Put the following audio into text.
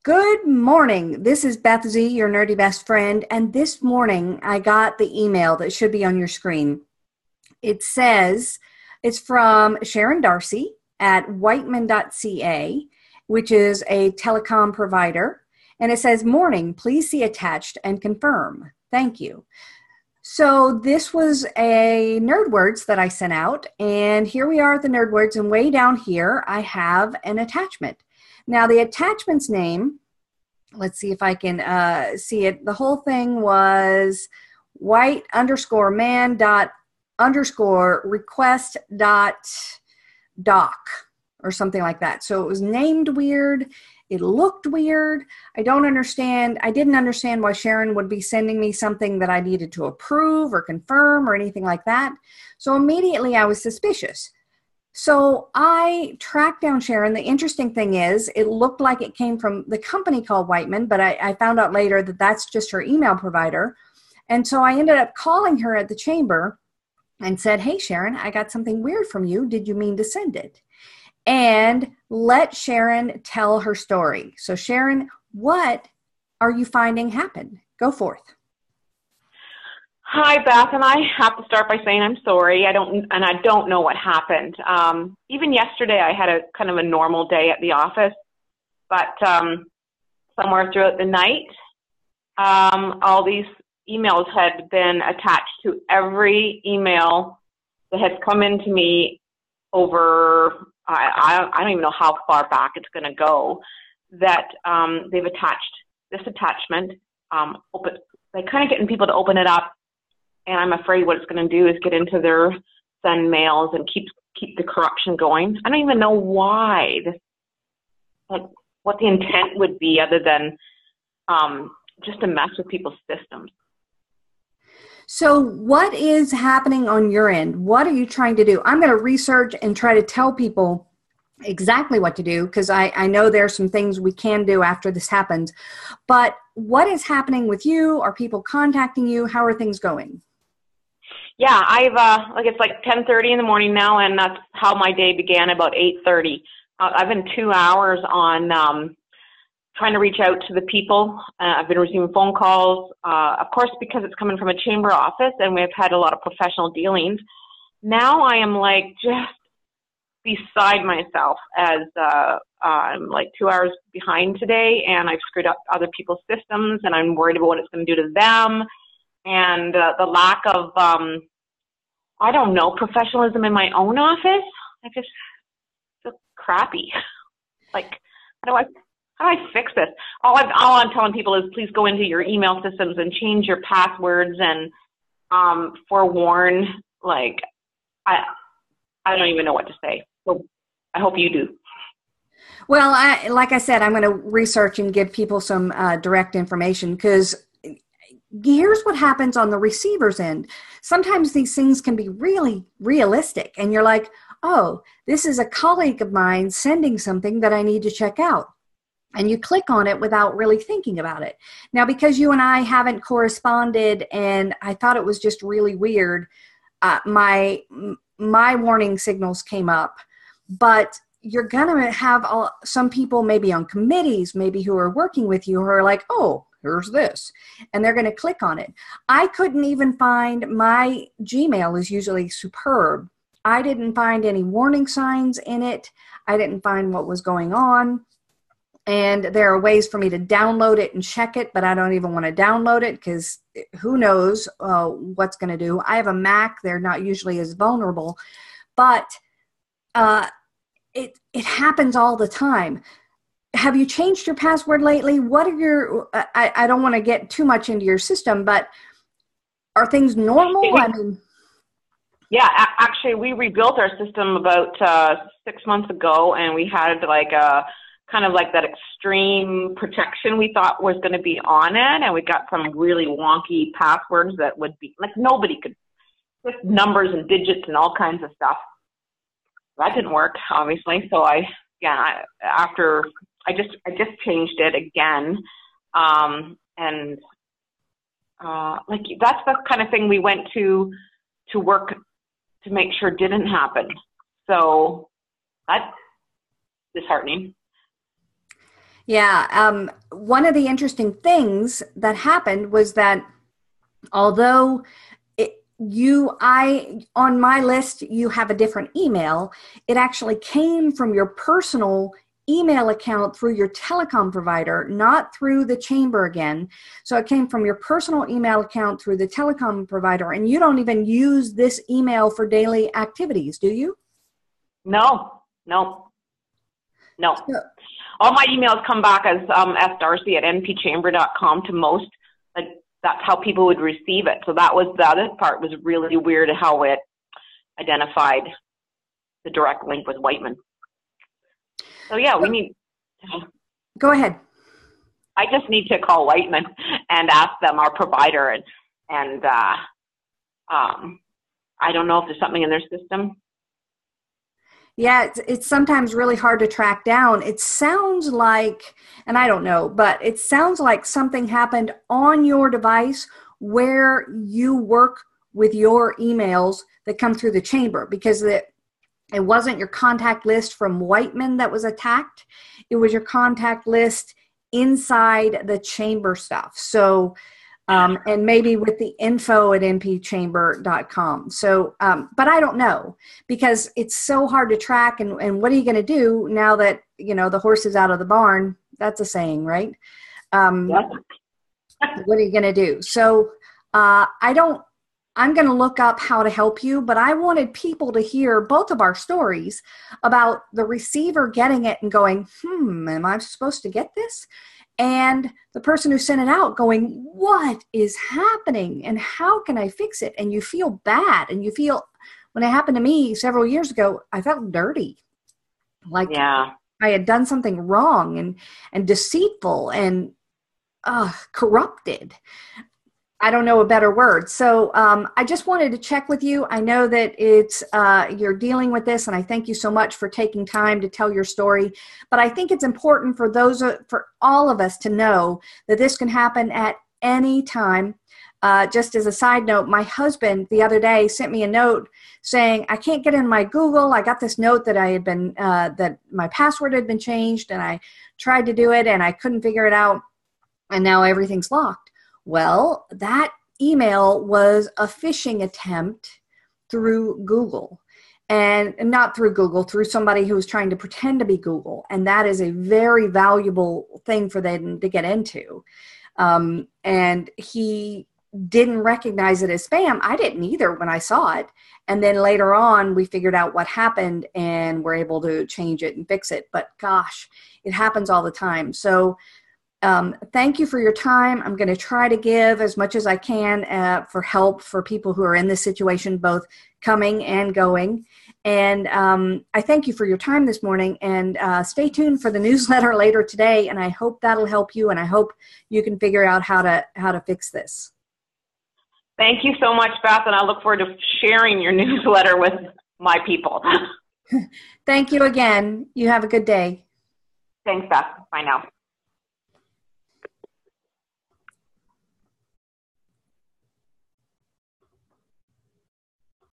Good morning. This is Beth Z, your nerdy best friend. And this morning I got the email that should be on your screen. It says it's from Sharon Darcy at whiteman.ca, which is a telecom provider. And it says, "Morning, please see attached and confirm. Thank you." So this was a Nerd Words that I sent out. And here we are at the Nerd Words. And way down here, I have an attachment. Now, the attachment's name, let's see if I can see it. The whole thing was white_man._request.doc or something like that. So it was named weird. It looked weird. I didn't understand why Sharon would be sending me something that I needed to approve or confirm or anything like that. So immediately I was suspicious. So I tracked down Sharon. The interesting thing is it looked like it came from the company called Whiteman, but I found out later that that's just her email provider. And so I ended up calling her at the chamber and said, "Hey, Sharon, I got something weird from you. Did you mean to send it?" And let Sharon tell her story. So Sharon, what are you finding happen? Go forth. Hi, Beth, and I have to start by saying I'm sorry. I don't know what happened. Even yesterday, I had a kind of a normal day at the office, but somewhere throughout the night, all these emails had been attached to every email that had come into me over. I don't even know how far back it's going to go. That they've attached this attachment. They kind of getting people to open it up. And I'm afraid what it's going to do is get into their send mails and keep the corruption going. I don't even know why, what the intent would be other than just to mess with people's systems. So what is happening on your end? What are you trying to do? I'm going to research and try to tell people exactly what to do because I know there are some things we can do after this happens. But what is happening with you? Are people contacting you? How are things going? Yeah, it's like 10:30 in the morning now, and that's how my day began about 8:30. I've been 2 hours on trying to reach out to the people. I've been receiving phone calls, of course, because it's coming from a chamber office, and we've had a lot of professional dealings. Now I am like just beside myself as I'm like 2 hours behind today, and I've screwed up other people's systems, and I'm worried about what it's going to do to them. And the lack of, professionalism in my own office. I just feel crappy. Like, how do I fix this? All I'm telling people is please go into your email systems and change your passwords and forewarn. Like, I don't even know what to say. So I hope you do. Well, like I said, I'm going to research and give people some direct information because here's what happens on the receiver's end. Sometimes these things can be really realistic and you're like, oh, this is a colleague of mine sending something that I need to check out. And you click on it without really thinking about it. Now, because you and I haven't corresponded and I thought it was just really weird, my warning signals came up. But you're going to have some people maybe on committees, maybe who are working with you who are like, oh, here's this. And they're going to click on it. I couldn't even find, my Gmail is usually superb. I didn't find any warning signs in it. I didn't find what was going on. And there are ways for me to download it and check it, but I don't even want to download it because who knows what's going to do. I have a Mac. They're not usually as vulnerable. But it happens all the time. Have you changed your password lately? What are your, I don't want to get too much into your system, but are things normal? Yeah, actually we rebuilt our system about 6 months ago, and we had like a kind of like that extreme protection we thought was going to be on it. And we got some really wonky passwords that would be like nobody could, just numbers and digits and all kinds of stuff. That didn't work, obviously. So I just changed it again. Like that's the kind of thing we went to work to make sure didn't happen. So that's disheartening. Yeah. One of the interesting things that happened was that although on my list, you have a different email, it actually came from your personal email account through your telecom provider, not through the chamber again. So it came from your personal email account through the telecom provider, and you don't even use this email for daily activities, do you? No, no, no. All my emails come back as sdarcy@npchamber.com to most. Like, that's how people would receive it. So that was, the other part was really weird, how it identified the direct link with Whiteman. So yeah, we need. Go ahead. I just need to call Whiteman and ask them, our provider, and I don't know if there's something in their system. Yeah, it's sometimes really hard to track down. It sounds like, and I don't know, but it sounds like something happened on your device where you work with your emails that come through the chamber, because it wasn't your contact list from Whiteman that was attacked. It was your contact list inside the chamber stuff. So, and maybe with the info@npchamber.com. So, but I don't know, because it's so hard to track. And what are you going to do now that, the horse is out of the barn? That's a saying, right? What are you going to do? So I'm going to look up how to help you, but I wanted people to hear both of our stories about the receiver getting it and going, am I supposed to get this? And the person who sent it out going, what is happening and how can I fix it? And you feel bad, and you feel, when it happened to me several years ago, I felt dirty. Like I had done something wrong and deceitful and corrupted. I don't know a better word. So I just wanted to check with you. I know that it's you're dealing with this, and I thank you so much for taking time to tell your story. But I think it's important for all of us to know that this can happen at any time. Just as a side note, my husband the other day sent me a note saying, I can't get in my Google. I got this note that that my password had been changed, and I tried to do it and I couldn't figure it out, and now everything's locked. Well, that email was a phishing attempt through Google, and not through Google, through somebody who was trying to pretend to be Google. And that is a very valuable thing for them to get into. And he didn't recognize it as spam. I didn't either when I saw it. And then later on, we figured out what happened and were able to change it and fix it. But gosh, it happens all the time. So thank you for your time. I'm going to try to give as much as I can for help for people who are in this situation, both coming and going. And I thank you for your time this morning, and stay tuned for the newsletter later today. And I hope that'll help you, and I hope you can figure out how to fix this. Thank you so much, Beth, and I look forward to sharing your newsletter with my people. Thank you again. You have a good day. Thanks, Beth. Bye now.